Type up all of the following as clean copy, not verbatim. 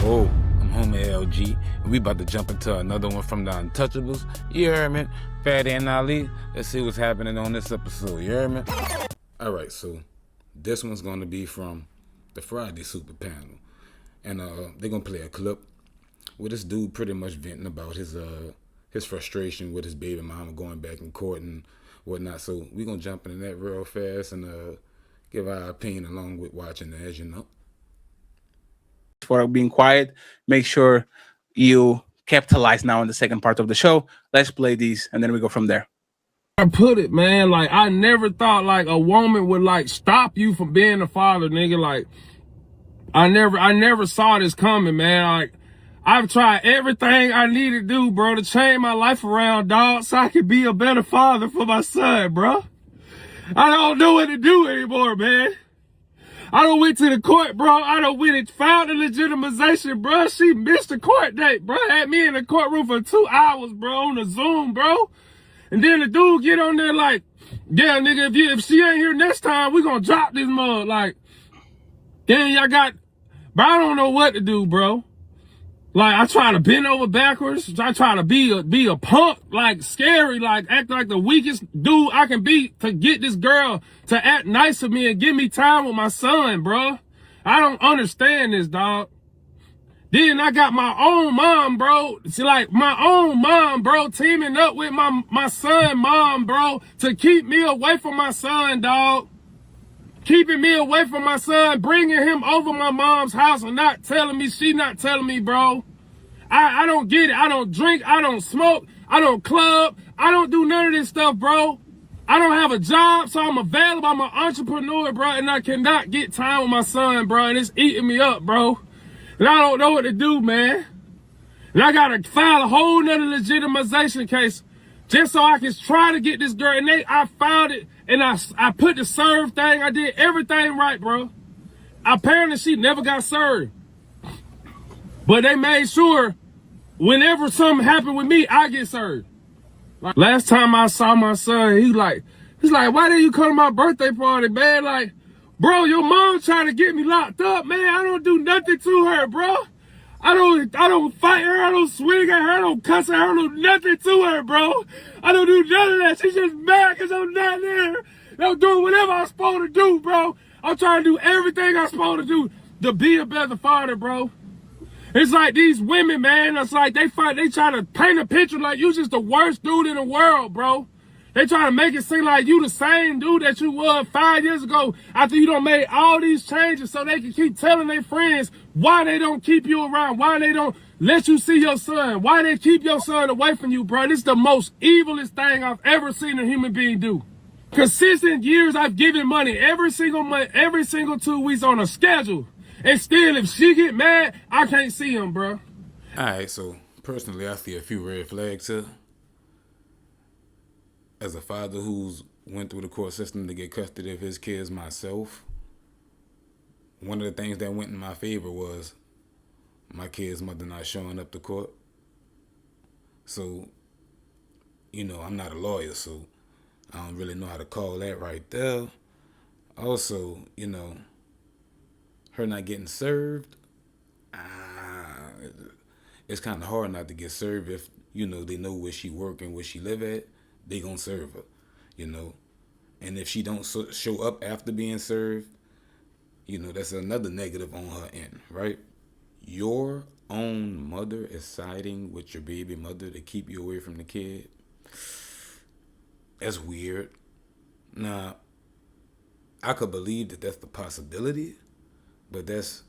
Whoa, I'm HomieALG, and we about to jump into another one from the Untouchables. You heard me? Ilkan Ali. Let's see what's happening on this episode. You heard me? Alright, so this one's going to be from the Friday Super Panel. And they're going to play a clip with this dude pretty much venting about his frustration with his baby mama going back in court and whatnot. So we're going to jump into that real fast and give our opinion along with watching it, as you know. For being quiet, make sure you capitalize now in the second part of the show. Let's play these and then we go from there. I put it, man, like I never thought like a woman would like stop you from being a father, nigga. Like I never saw this coming, man. Like I've tried everything I need to do, bro, to change my life around, dog, so I can be a better father for my son, bro. I don't know what to do anymore, man. I done went to the court, bro. I done went and found the legitimization, bro. She missed the court date, bro. Had me in the courtroom for 2 hours, bro, on the Zoom, bro. And then the dude get on there like, yeah, nigga, if she ain't here next time, we gonna drop this mug. Like, then y'all got, but I don't know what to do, bro. Like, I try to bend over backwards. I try to be a punk, like scary, like act like the weakest dude I can be to get this girl to act nice to me and give me time with my son, bro. I don't understand this, dog. Then I got my own mom, bro. See, like my own mom, bro, teaming up with my son mom, bro, to keep me away from my son, dog. Keeping me away from my son, bringing him over my mom's house and not telling me, she not telling me, bro. I don't get it. I don't drink. I don't smoke. I don't club. I don't do none of this stuff, bro. I don't have a job, so I'm available. I'm an entrepreneur, bro, and I cannot get time with my son, bro, and it's eating me up, bro. And I don't know what to do, man. And I got to file a whole nother legitimization case just so I can try to get this girl. And I found it. And I put the serve thing, I did everything right, bro. Apparently she never got served. But they made sure whenever something happened with me, I get served. Like, last time I saw my son, he's like, why didn't you come to my birthday party, man? Like, bro, your mom trying to get me locked up, man. I don't do nothing to her, bro. I don't fight her, I don't swing at her, I don't cuss her, I don't do nothing to her, bro. I don't do none of that. She's just mad because I'm not there. I'm doing whatever I'm supposed to do, bro. I'm trying to do everything I'm supposed to do to be a better father, bro. It's like these women, man, it's like they try to paint a picture like you just the worst dude in the world, bro. They try to make it seem like you the same dude that you were 5 years ago after you done made all these changes so they can keep telling their friends why they don't keep you around, why they don't let you see your son, why they keep your son away from you, bro. This is the most evilest thing I've ever seen a human being do. Consistent years I've given money every single month, every single 2 weeks on a schedule. And still, if she get mad, I can't see him, bro. All right, so personally, I see a few red flags here. As a father who's went through the court system to get custody of his kids myself, one of the things that went in my favor was my kid's mother not showing up to court. So, you know, I'm not a lawyer, so I don't really know how to call that right there. Also, you know, her not getting served, it's kind of hard not to get served if, you know, they know where she work and where she live at. They gonna serve her, you know. And if she don't show up after being served, you know, that's another negative on her end, right? Your own mother is siding with your baby mother to keep you away from the kid. That's weird. Now, I could believe that that's the possibility, but it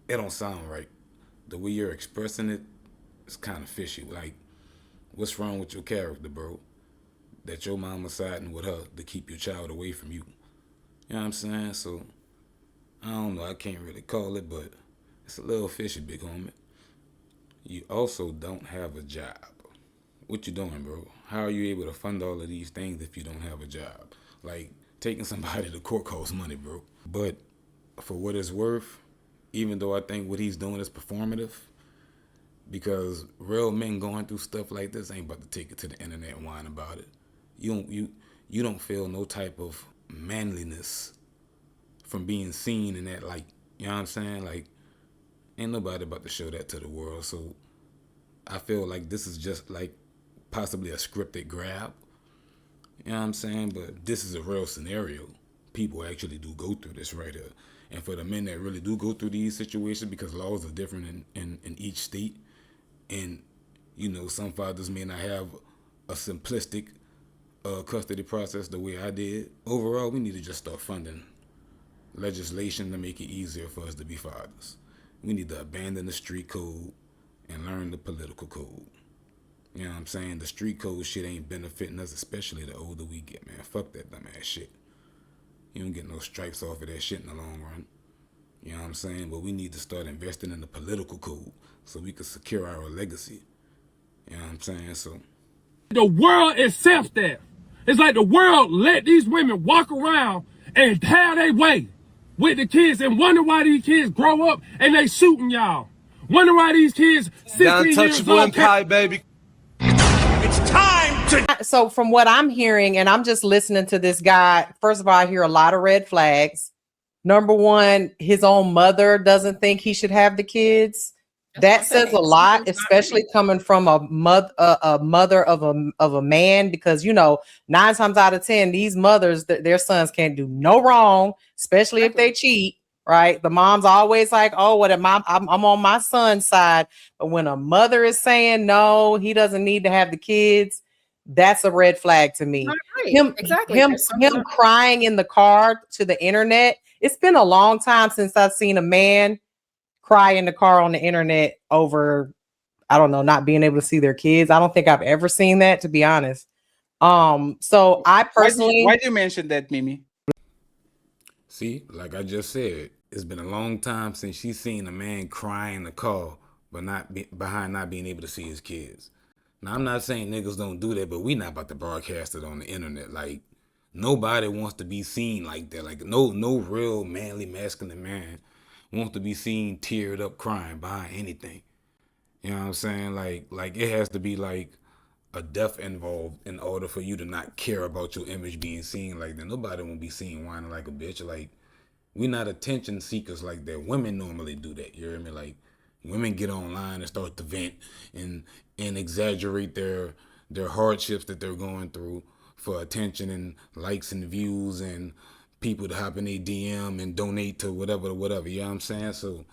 don't sound right. The way you're expressing it is kind of fishy. Like, what's wrong with your character, bro? That your mama siding with her to keep your child away from you. You know what I'm saying? So, I don't know. I can't really call it, but it's a little fishy, big homie. You also don't have a job. What you doing, bro? How are you able to fund all of these things if you don't have a job? Like, taking somebody to court costs money, bro. But for what it's worth, even though I think what he's doing is performative, because real men going through stuff like this ain't about to take it to the internet and whine about it. You don't feel no type of manliness from being seen in that, like, you know what I'm saying? Like, Ain't nobody about to show that to the world. So I feel like this is just like possibly a scripted grab. You know what I'm saying? But this is a real scenario. People actually do go through this right here. And for the men that really do go through these situations, because laws are different in each state, and some fathers may not have a simplistic custody process the way I did. Overall, we need to just start funding legislation to make it easier for us to be fathers. We need to abandon the street code and learn the political code. You know what I'm saying? The street code shit ain't benefiting us, especially the older we get, man. Fuck that dumbass shit. You don't get no stripes off of that shit in the long run. You know what I'm saying? But we need to start investing in the political code so we can secure our legacy. You know what I'm saying? So the world accepts that. It's like the world let these women walk around and have their way with the kids and wonder why these kids grow up and they shooting y'all. Wonder why these kids 16 The years Untouchable old. Empire, baby. It's time to. So from what I'm hearing, and I'm just listening to this guy, first of all, I hear a lot of red flags. Number one, his own mother doesn't think he should have the kids. That says a lot, especially coming from a mother of a man, because 9 times out of 10, these mothers, their sons can't do no wrong, especially if they cheat. Right? The mom's always like, "Oh, what am I? I'm on my son's side." But when a mother is saying no, he doesn't need to have the kids, that's a red flag to me. Right. Exactly. Him crying in the car to the internet. It's been a long time since I've seen a man cry in the car on the internet over, I don't know, not being able to see their kids. I don't think I've ever seen that, to be honest. So I personally, why do you mention that, Mimi? see, like I just said, it's been a long time since she's seen a man cry in the car, but behind not being able to see his kids. Now, I'm not saying niggas don't do that, but we not about to broadcast it on the internet. Like, nobody wants to be seen like that. Like, no real manly, masculine man wants to be seen teared up crying behind anything. You know what I'm saying? Like it has to be like a death involved in order for you to not care about your image being seen like that. Nobody won't be seen whining like a bitch. Like, we not attention seekers like that. Women normally do that. You hear me? Like, women get online and start to vent and exaggerate their hardships that they're going through for attention and likes and views and people to hop in their DM and donate to whatever. You know what I'm saying? So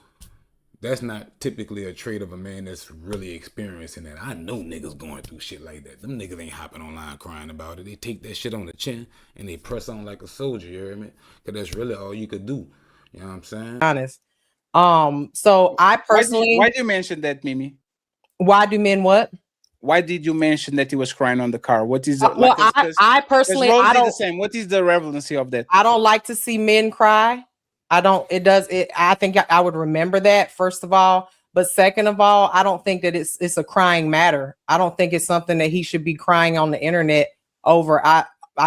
that's not typically a trait of a man that's really experiencing that. I know niggas going through shit like that. Them niggas ain't hopping online crying about it. They take that shit on the chin and they press on like a soldier, you hear me? Because that's really all you could do. You know what I'm saying? honest. So I personally, Why do you mention that, Mimi? why do men what? Why did you mention that he was crying on the car? What is Well, I personally, I don't. the same. What is the relevancy of that? I don't like to see men cry. I don't. I think I would remember that, first of all. But second of all, I don't think that it's a crying matter. I don't think it's something that he should be crying on the internet over. I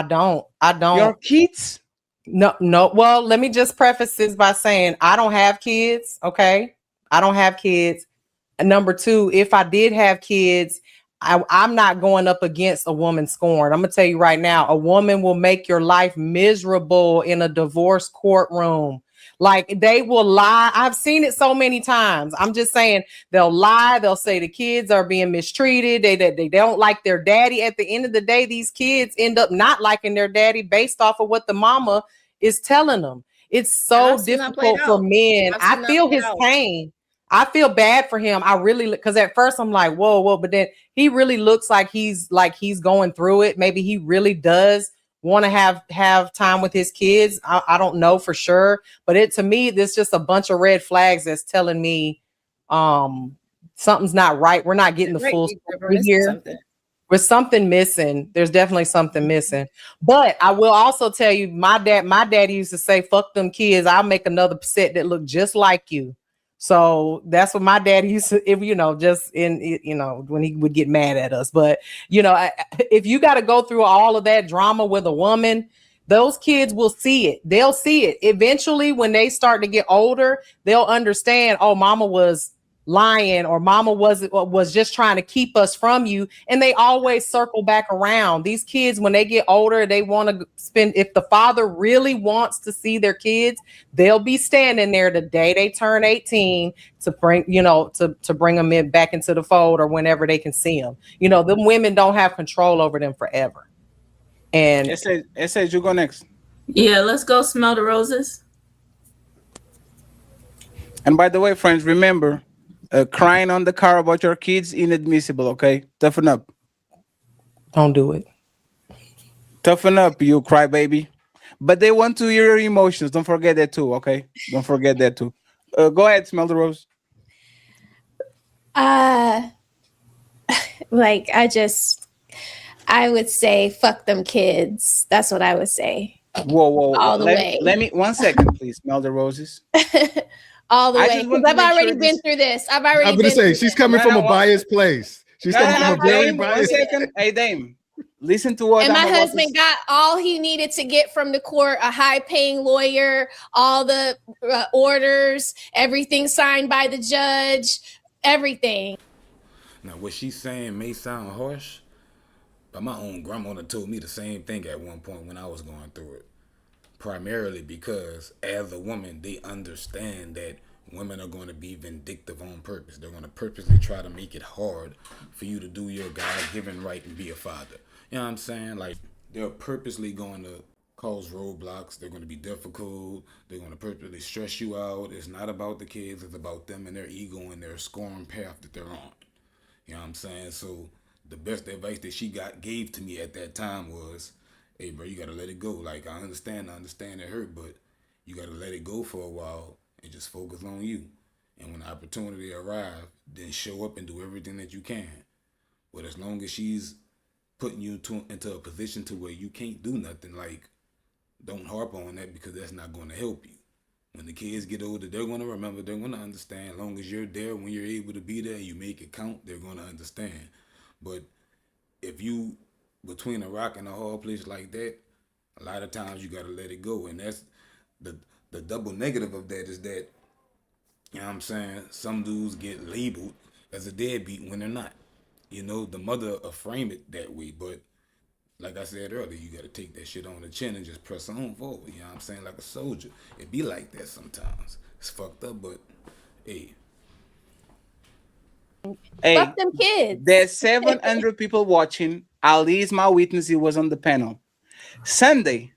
don't. Your kids? No. Well, let me just preface this by saying I don't have kids. Okay, I don't have kids. And number two, if I did have kids, I'm not going up against a woman scorned. I'm gonna tell you right now, a woman will make your life miserable in a divorce courtroom. Like, they will lie. I've seen it so many times. I'm just saying, they'll lie. They'll say the kids are being mistreated. They don't like their daddy. At the end of the day, these kids end up not liking their daddy based off of what the mama is telling them. It's so difficult for men. I feel his pain. I feel bad for him. I really, because at first I'm like, whoa, but then he really looks like he's going through it. Maybe he really does want to have time with his kids. I don't know for sure, but to me, there's just a bunch of red flags that's telling me something's not right. We're not getting the full story here. There's something missing. There's definitely something missing. But I will also tell you, my daddy used to say, "Fuck them kids. I'll make another set that look just like you." So that's what my dad used to, when he would get mad at us. But, if you got to go through all of that drama with a woman, those kids will see it. They'll see it. Eventually, when they start to get older, they'll understand, oh, mama was lying, or mama was just trying to keep us from you. And they always circle back around. These kids, when they get older, they want to spend, if the father really wants to see their kids, they'll be standing there the day they turn 18 to bring, to bring them in back into the fold, or whenever they can see them. The women don't have control over them forever. And it says you go next. Yeah, let's go smell the roses. And by the way, friends, remember, crying on the car about your kids, inadmissible, okay? Toughen up. Don't do it. Toughen up, you crybaby. But they want to hear your emotions. Don't forget that too, okay? Don't forget that too. Go ahead, smell the rose. I would say fuck them kids. That's what I would say. Whoa. All the way. Let me 1 second, please. Smell the roses. All the way. Because I've already been through this. I'm gonna say she's coming from a biased place. She's coming from a very biased. 1 second. Hey, Dame. Listen to what. And my husband got all he needed to get from the court: a high-paying lawyer, all the orders, everything signed by the judge, everything. Now, what she's saying may sound harsh, but my own grandmother told me the same thing at one point when I was going through it. Primarily because as a woman, they understand that women are going to be vindictive on purpose. They're going to purposely try to make it hard for you to do your God-given right and be a father. You know what I'm saying? Like, they're purposely going to cause roadblocks. They're going to be difficult. They're going to purposely stress you out. It's not about the kids. It's about them and their ego and their scorn path that they're on. You know what I'm saying? So the best advice that she gave to me at that time was, hey, bro, you got to let it go. Like, I understand it hurt, but you got to let it go for a while and just focus on you. And when the opportunity arrives, then show up and do everything that you can. But as long as she's putting you into a position to where you can't do nothing, like, don't harp on that, because that's not going to help you. When the kids get older, they're going to remember, they're going to understand. As long as you're there, when you're able to be there, you make it count, they're going to understand. But if you between a rock and a hard place like that, a lot of times you got to let it go. And that's the double negative of that is that, you know what I'm saying, some dudes get labeled as a deadbeat when they're not. The mother will frame it that way, but like I said earlier, you got to take that shit on the chin and just press on forward. You know what I'm saying? Like a soldier. It be like that sometimes. It's fucked up, but hey. Fuck them kids. There's 700 people watching. Ali is my witness. He was on the panel. Sunday,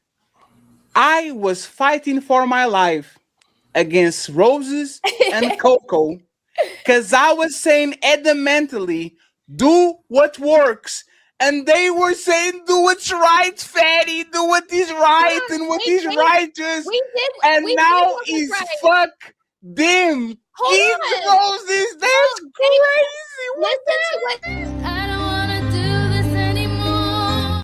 I was fighting for my life against Roses and Coco because I was saying adamantly, do what works. And they were saying, do what's right, fatty, do what is right and what is righteous. And now is fuck them. Keep Roses. That's crazy. What the hell? I don't want to do this anymore.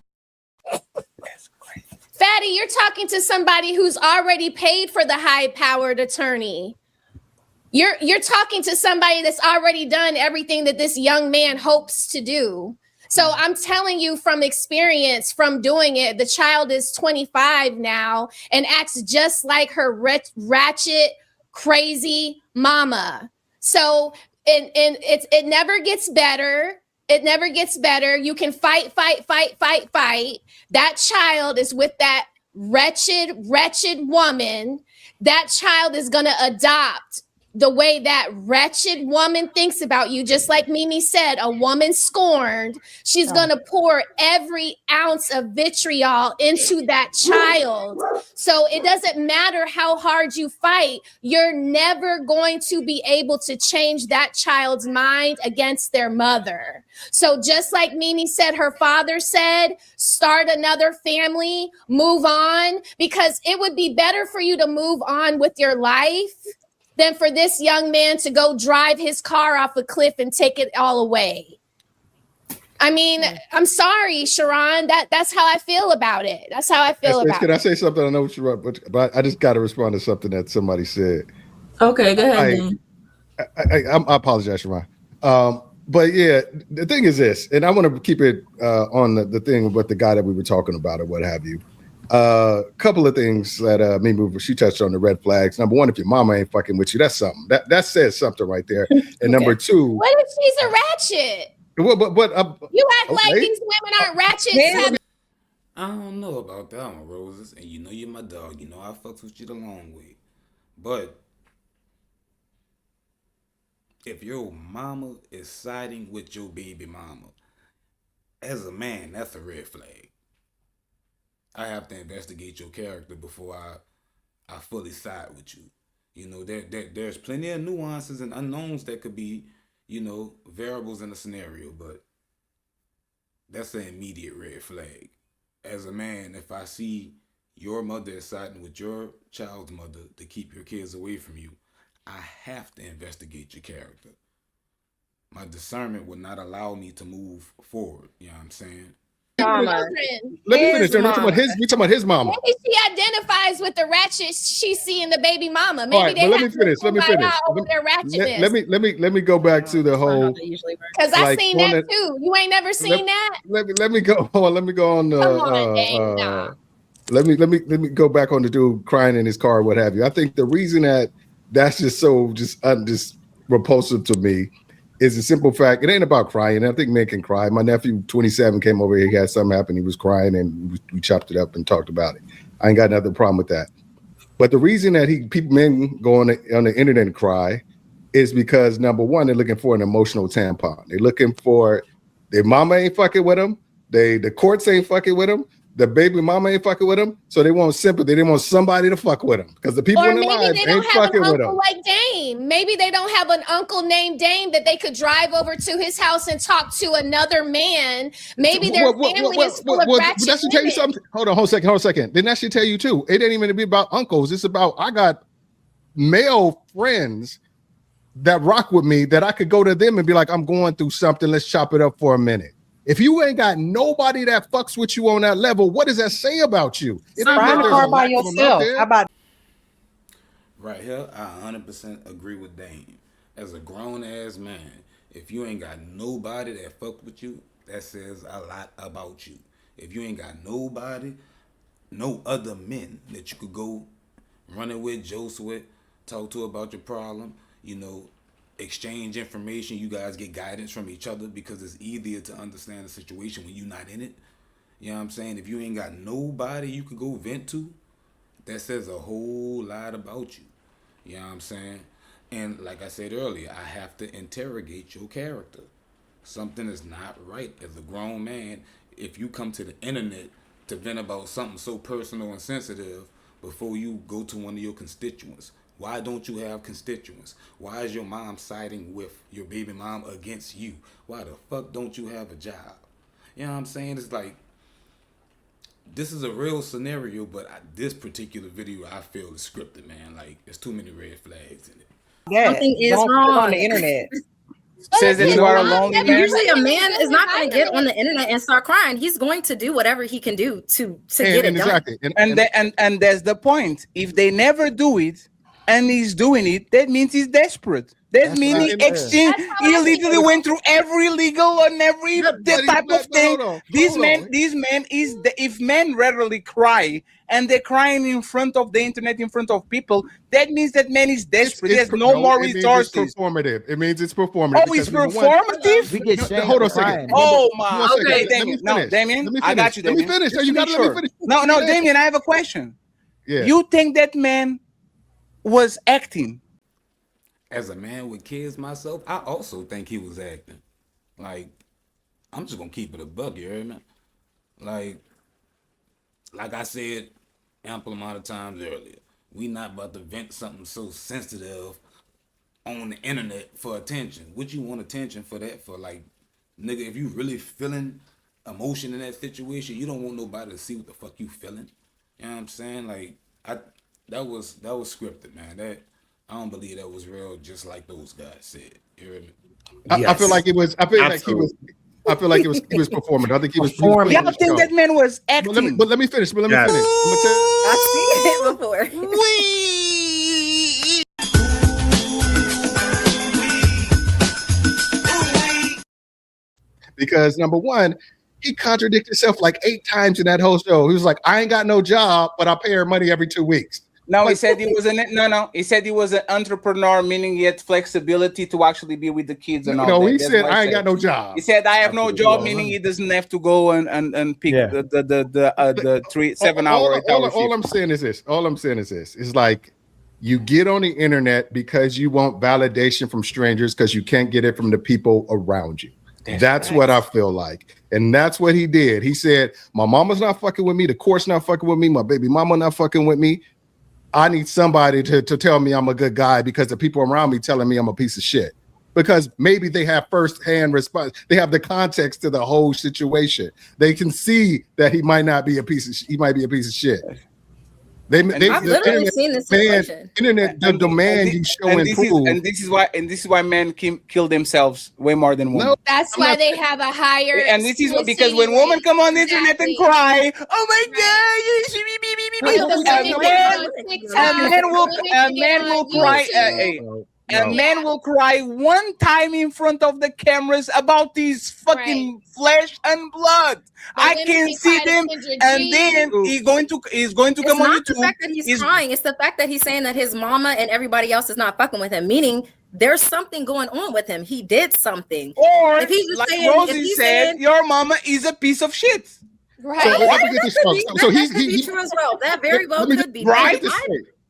That's crazy. Fatty, you're talking to somebody who's already paid for the high-powered attorney. You're talking to somebody that's already done everything that this young man hopes to do. So I'm telling you from experience, from doing it, the child is 25 now and acts just like her ratchet, crazy mama. So it never gets better. It never gets better. You can fight. That child is with that wretched woman. That child is going to adopt the way that wretched woman thinks about you. Just like Mimi said, a woman scorned, she's going to pour every ounce of vitriol into that child. So it doesn't matter how hard you fight, you're never going to be able to change that child's mind against their mother. So just like Mimi said, her father said, start another family, move on, because it would be better for you to move on with your life than for this young man to go drive his car off a cliff and take it all away. I mean, I'm sorry, Sharon. That's how I feel about it. That's how I feel about it. Can I say something? I know what you're right, but I just got to respond to something that somebody said. Okay, go ahead. I apologize, Sharon. But yeah, the thing is this, and I want to keep it on the thing with the guy that we were talking about or what have you. Couple of things that maybe she touched on the red flags. Number one, if your mama ain't fucking with you, that's something. That says something right there. And number two, what if she's a ratchet? But You act like these women aren't ratchets. I don't know about that one, Roses. And you know you're my dog. You know I fucks with you the long way. But if your mama is siding with your baby mama, as a man, that's a red flag. I have to investigate your character before I fully side with you. You know, there's plenty of nuances and unknowns that could be, you know, variables in a scenario, but that's an immediate red flag. As a man, if I see your mother is siding with your child's mother to keep your kids away from you, I have to investigate your character. My discernment would not allow me to move forward. You know what I'm saying? Let me finish. We're talking about his mama. Maybe she identifies with the ratchet she see in the baby mama. Maybe right, they let me finish. Let me go back to the whole. Because I seen that too. You ain't never seen that. Let me go on. Let me go on. Let me go back on the dude crying in his car, what have you. I think the reason that's just so just repulsive to me is a simple fact. It ain't about crying. I think men can cry. My nephew, 27, came over here. He had something happen. He was crying, and we chopped it up and talked about it. I ain't got another problem with that. But the reason that men go on the internet and cry is because, number one, they're looking for an emotional tampon. They're looking for their mama ain't fucking with them. The courts ain't fucking with them. The baby mama ain't fucking with them, so they want sympathy. They want somebody to fuck with them because the people in their lives ain't fucking with them. Like Dame, maybe they don't have an uncle named Dame that they could drive over to his house and talk to another man. Maybe their family is full of ratchet that should tell you something. Hold on a second. Then that should tell you too. It ain't even be about uncles. It's about I got male friends that rock with me that I could go to them and be like, I'm going through something. Let's chop it up for a minute. If you ain't got nobody that fucks with you on that level, what does that say about you? Find the car by yourself. How about right here? I 100% agree with Dame. As a grown ass man, if you ain't got nobody that fucks with you, that says a lot about you. If you ain't got nobody, no other men that you could go running with, jokes with, talk to about your problem, you know, exchange information, you guys get guidance from each other because it's easier to understand the situation when you're not in it. You know what I'm saying? If you ain't got nobody you could go vent to, that says a whole lot about you. You know what I'm saying? And like I said earlier, I have to interrogate your character. Something is not right as a grown man if you come to the internet to vent about something so personal and sensitive before you go to one of your constituents. Why don't you have constituents? Why is your mom siding with your baby mom against you? Why the fuck don't you have a job? You know what I'm saying? It's like, this is a real scenario, but this particular video I feel is scripted, man. Like, there's too many red flags in it. Yeah, something is wrong on the internet. Says that you are a lonely man. Usually a man is not going to get on the internet and start crying. He's going to do whatever he can do to get it done. And that's the point. If they never do it, and he's doing it, that means he's desperate. That means he literally went through every legal and every type of thing. This man is if men rarely cry and they're crying in front of the internet, in front of people, that means that man is desperate. There's no more resources. It's performative. It means it's performative. Oh, it's performative? We get shamed. Hold on a second. Oh my. Okay, Damien. No, Damien, I got you. Let me finish. You gotta let me finish. No, Damien, I have a question. Yeah. You think that man was acting? As a man with kids myself, I also think he was acting. Like, I'm just gonna keep it a buck, you heard me? Like I said ample amount of times earlier, we not about to vent something so sensitive on the internet for attention. What you want attention for that for? Like, nigga, if you really feeling emotion in that situation, you don't want nobody to see what the fuck you feeling. You know what I'm saying? Like, that was scripted, man. I don't believe that was real, just like those guys said. You heard me? I feel like it was. I feel like he was performing. I think he was performing. Y'all think that man was acting? But let me finish. I've seen it before. Because number one, he contradicted himself like 8 times in that whole show. He was like, I ain't got no job, but I pay her money every 2 weeks. No, he said he was He said he was an entrepreneur, meaning he had flexibility to actually be with the kids and all that. He said I ain't got no job. He said I have no job, meaning he doesn't have to go and pick the 7 hour, 8 hour shift. All I'm saying is this. It's like you get on the internet because you want validation from strangers because you can't get it from the people around you. That's what I feel like. And that's what he did. He said, my mama's not fucking with me. The court's not fucking with me. My baby mama not fucking with me. I need somebody to tell me I'm a good guy because the people around me telling me I'm a piece of shit. Because maybe they have firsthand response. They have the context to the whole situation. They can see that he might not be a piece of he might be a piece of shit. I've literally seen this situation. Internet demand you show and prove. And this is why men kill themselves way more than women. No, That's why they have a higher. And this is because when women come on the internet and cry, oh my god, a man will cry. A man will cry one time in front of the cameras about these fucking flesh and blood. I can see them, and then he's going to come on YouTube. It's not the fact that he's crying; it's the fact that he's saying that his mama and everybody else is not fucking with him. Meaning, there's something going on with him. He did something. Or if he's just like saying, Rosie said, your mama is a piece of shit. Right? So let me get this straight. So that could be true as well. That very well could be right.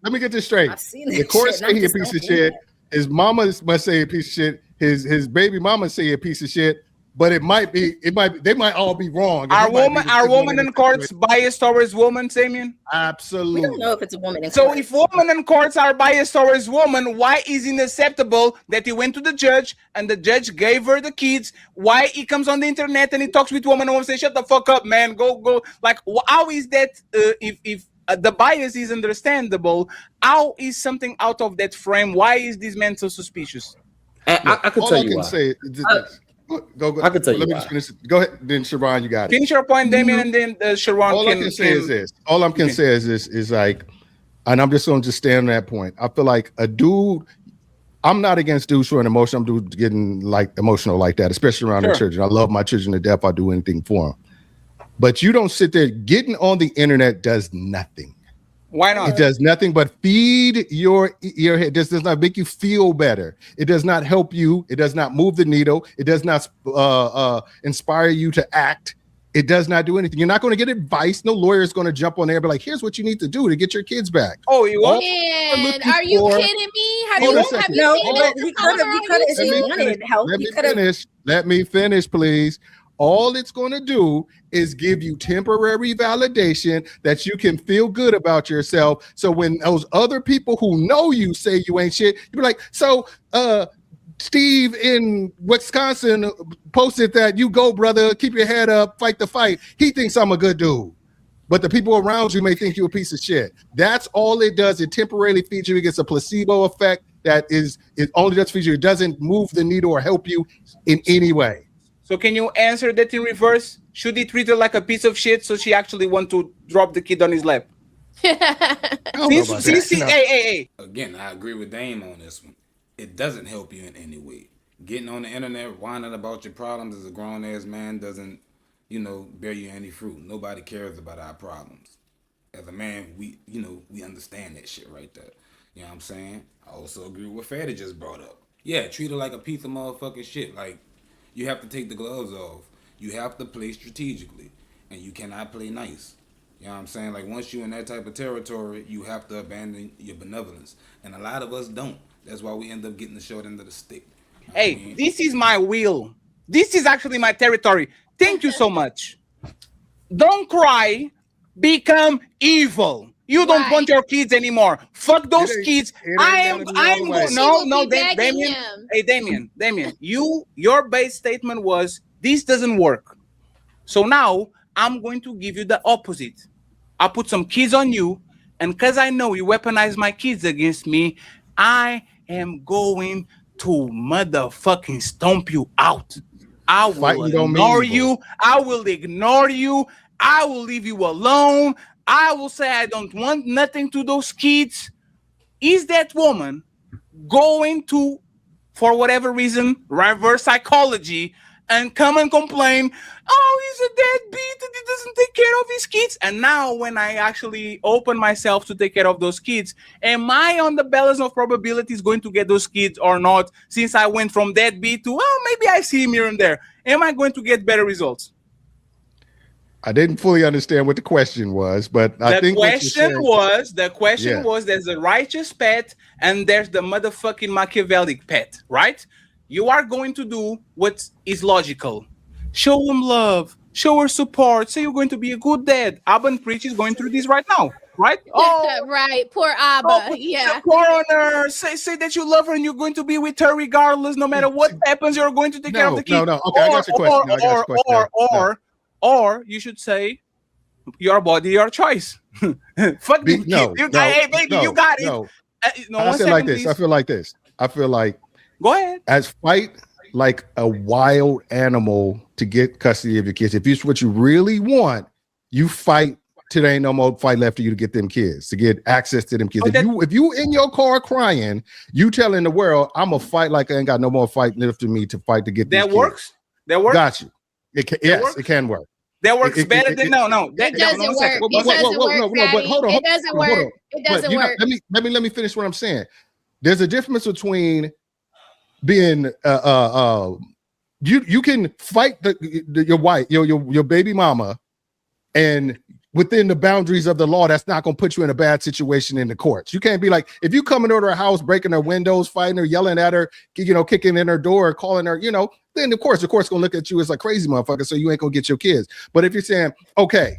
Let me get this straight. The court say he's a piece of shit. His mama must say a piece of shit. His baby mama say a piece of shit. But they might all be wrong. Are women in courts biased towards women, Samian? Absolutely. We don't know if it's a woman in so court. If women in courts are biased towards women, why is it acceptable that he went to the judge and the judge gave her the kids? Why he comes on the internet and he talks with women and women say, shut the fuck up, man, go. Like, how is that if the bias is understandable, how is something out of that frame? Why is this man so suspicious? I can tell you why. Go. I can tell you. Let me just finish. Go ahead. Then Sharon, you got it. Finish your point, Damien, and then Sharon. All I can say is this. All I can say is this. Is like, and I'm just going to stand on that point. I feel like a dude. I'm not against dudes showing emotion. I'm dudes getting like emotional like that, especially around their children. I love my children to death. I'll do anything for them. But you don't sit there. Getting on the internet does nothing. Why not? It does nothing but feed your head. This does not make you feel better. It does not help you. It does not move the needle. It does not inspire you to act. It does not do anything. You're not going to get advice. No lawyer is going to jump on there and be like, here's what you need to do to get your kids back. Oh, you want? And are you kidding me? Have you seen he could have if he wanted help. Let me finish, please. All it's going to do is give you temporary validation that you can feel good about yourself. So when those other people who know you say you ain't shit, you be like, so Steve in Wisconsin posted that you go, brother, keep your head up, fight the fight. He thinks I'm a good dude. But the people around you may think you're a piece of shit. That's all it does. It temporarily feeds you. It gets a placebo effect that it only does feed you. It doesn't move the needle or help you in any way. So can you answer that in reverse? Should he treat her like a piece of shit so she actually want to drop the kid on his lap? Hey. Again, I agree with Dame on this one. It doesn't help you in any way. Getting on the internet, whining about your problems as a grown-ass man doesn't, bear you any fruit. Nobody cares about our problems. As a man, we understand that shit right there. You know what I'm saying? I also agree with what Fatty just brought up. Yeah, treat her like a piece of motherfucking shit. Like, you have to take the gloves off. You have to play strategically. And you cannot play nice. You know what I'm saying? Like, once you're in that type of territory, you have to abandon your benevolence. And a lot of us don't. That's why we end up getting the short end of the stick. Hey, this is my wheel. This is actually my territory. Thank you so much. Don't cry. Become evil. You don't want your kids anymore. Fuck those kids. I'm going. No, Damien. Hey, Damien. Your base statement was this doesn't work. So now I'm going to give you the opposite. I'll put some kids on you, and because I know you weaponize my kids against me, I am going to motherfucking stomp you out. I will ignore you. I will ignore you. I will leave you alone. I will say I don't want nothing to those kids. Is that woman going to, for whatever reason, reverse psychology and come and complain, oh, he's a deadbeat and he doesn't take care of his kids. And now when I actually open myself to take care of those kids, am I on the balance of probabilities going to get those kids or not? Since I went from deadbeat to, well, maybe I see him here and there. Am I going to get better results? I didn't fully understand what the question was, but I think the question was there's a righteous pet and there's the motherfucking Machiavellic pet, right? You are going to do what is logical. Show him love, show her support, say you're going to be a good dad. Abba and Preach is going through this right now, right? Oh, right. Poor Abba. Yeah. Coroner, say that you love her and you're going to be with her regardless, no matter what happens, you're going to take care of the kid. No. Okay, I got your question. Or you should say, your body, your choice. Fuck the kid. Hey, baby, you got it. No, I feel like this. I feel like go ahead. As fight like a wild animal to get custody of your kids. If it's what you really want, you fight till there ain't no more fight left for you to get them kids, to get access to them kids. If you in your car crying, you telling the world, I'm gonna fight like I ain't got no more fight left in me to fight to get that works. Kids. That works. Got you. It can work. That works better than no. It doesn't work. It doesn't work. It doesn't work. It doesn't work. Let me finish what I'm saying. There's a difference between being you can fight your wife, your baby mama, and within the boundaries of the law, that's not going to put you in a bad situation in the courts. You can't be like, if you coming over her house, breaking her windows, fighting her, yelling at her, kicking in her door, calling her, then the court's going to look at you as a crazy motherfucker, so you ain't going to get your kids. But if you're saying, okay,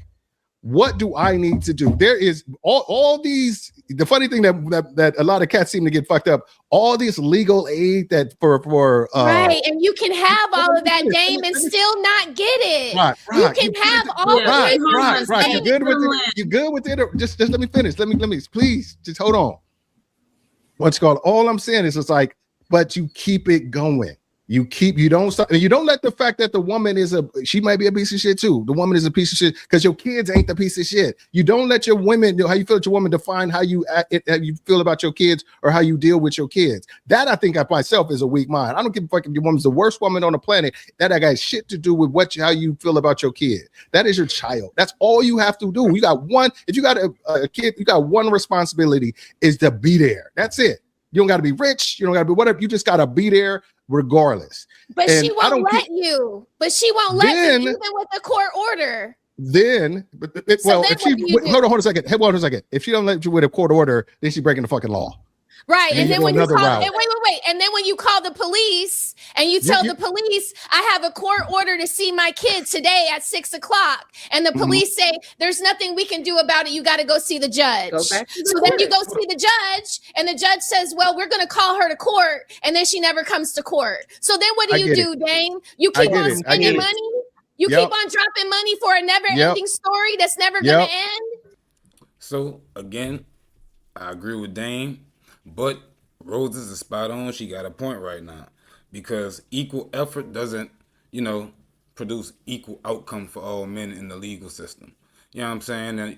what do I need to do? There is all these, the funny thing that a lot of cats seem to get fucked up, all this legal aid that for right, and you can have all of that, Dame, and still not get it. Right. You can have all of it. Right. You good with it? Just let me finish. Let me please just hold on. What's called? All I'm saying is it's like, but you keep it going. You don't stop, and you don't let the fact that the woman she might be a piece of shit too. The woman is a piece of shit because your kids ain't the piece of shit. You don't let your women, how you feel about your woman, define how you feel about your kids or how you deal with your kids. That I think of myself is a weak mind. I don't give a fuck if your woman's the worst woman on the planet. That I got shit to do with how you feel about your kid. That is your child. That's all you have to do. You got one. If you got a kid, you got one responsibility is to be there. That's it. You don't got to be rich. You don't got to be whatever. You just got to be there regardless. But she won't let you. But she won't let you, even with a court order. Hold on a second. If she don't let you with a court order, then she's breaking the fucking law. Right. And then when you call, wait. And then when you call the police and you tell the police, I have a court order to see my kid today at 6:00, and the police say there's nothing we can do about it. You got to go see the judge. So then you go see the judge, and the judge says, well, we're going to call her to court, and then she never comes to court. So then what do you do, Dane? You keep on spending money. You keep on dropping money for a never-ending story that's never going to end. So again, I agree with Dane. But Roses is spot on. She got a point right now, because equal effort doesn't, produce equal outcome for all men in the legal system. You know what I'm saying? And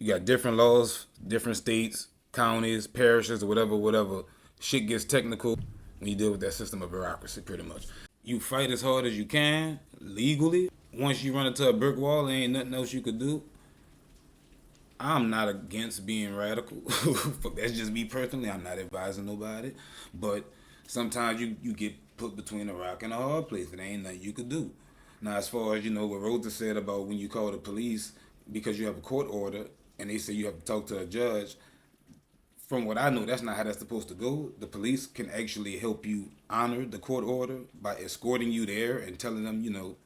you got different laws, different states, counties, parishes, or whatever. Shit gets technical when you deal with that system of bureaucracy, pretty much. You fight as hard as you can legally. Once you run into a brick wall, there ain't nothing else you could do. I'm not against being radical. That's just me personally. I'm not advising nobody. But sometimes you get put between a rock and a hard place. It ain't nothing you could do. Now, as far as, what Rosa said about when you call the police because you have a court order and they say you have to talk to a judge, from what I know, that's not how that's supposed to go. The police can actually help you honor the court order by escorting you there and telling them,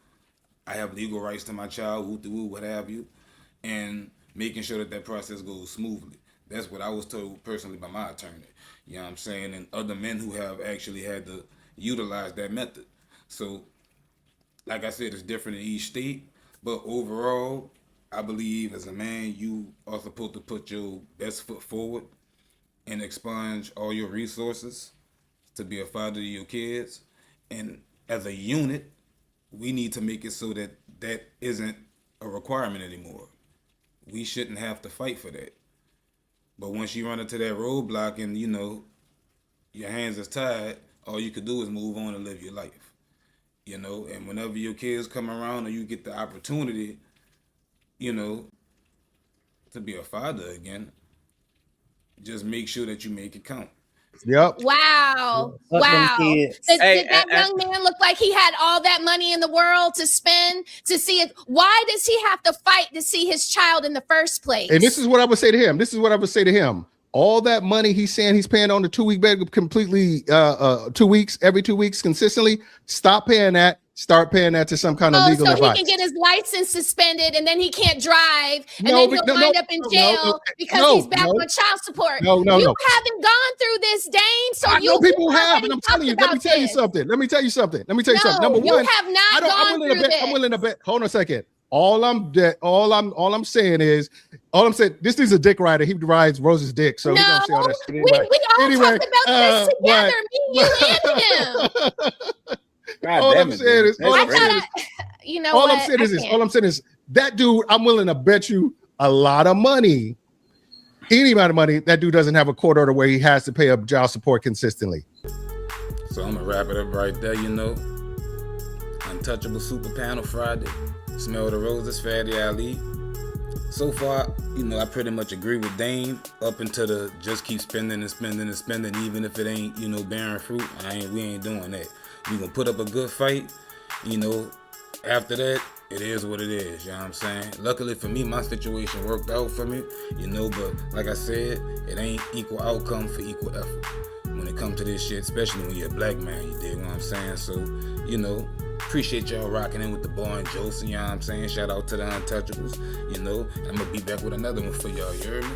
I have legal rights to my child, what have you. And making sure that process goes smoothly. That's what I was told personally by my attorney. You know what I'm saying? And other men who have actually had to utilize that method. So, like I said, it's different in each state. But overall, I believe as a man, you are supposed to put your best foot forward and expunge all your resources to be a father to your kids. And as a unit, we need to make it so that isn't a requirement anymore. We shouldn't have to fight for that. But once you run into that roadblock and, your hands is tied, all you could do is move on and live your life. you know, and whenever your kids come around or you get the opportunity, you know, to be a father again, just make sure that you make it count. Yep. Wow. Fuck them Wow. kids. Did that young man look like he had all that money in the world to spend to see it? Why does he have to fight to see his child in the first place? And this is what I would say to him. All that money he's saying he's paying on the 2-week bed completely 2 weeks, every 2 weeks consistently. Stop paying that. Start paying that to some kind of legal advice. He can get his license suspended and then he can't drive and then he'll wind up in jail because he's back on child support. You haven't gone through this, Dane. So I know people have, and I'm telling you. Let me tell you something. Number one, you have not gone through this. I'm willing to bet. Hold on a second. All I'm saying is, this is a dick rider. He rides Rose's dick, so he's gonna see all that shit. We all talked about this together, me, you, and him. All I'm saying is, that dude, I'm willing to bet you a lot of money, any amount of money, that dude doesn't have a court order where he has to pay up child support consistently. So I'm gonna wrap it up right there, you know. Untouchable Super Panel Friday. Smell the Roses, Fatty Ali. So far, you know, I pretty much agree with Dane up until the just keep spending and spending and spending, even if it ain't, you know, bearing fruit. We ain't doing that. We gonna put up a good fight, you know. After that, it is what it is, you know what I'm saying? Luckily for me, my situation worked out for me, you know, but like I said, it ain't equal outcome for equal effort when it comes to this shit, especially when you're a black man, you dig what I'm saying? So, you know, appreciate y'all rocking in with the boy and Joseph, you know what I'm saying? Shout out to the Untouchables, you know, and I'm gonna be back with another one for y'all, you heard me?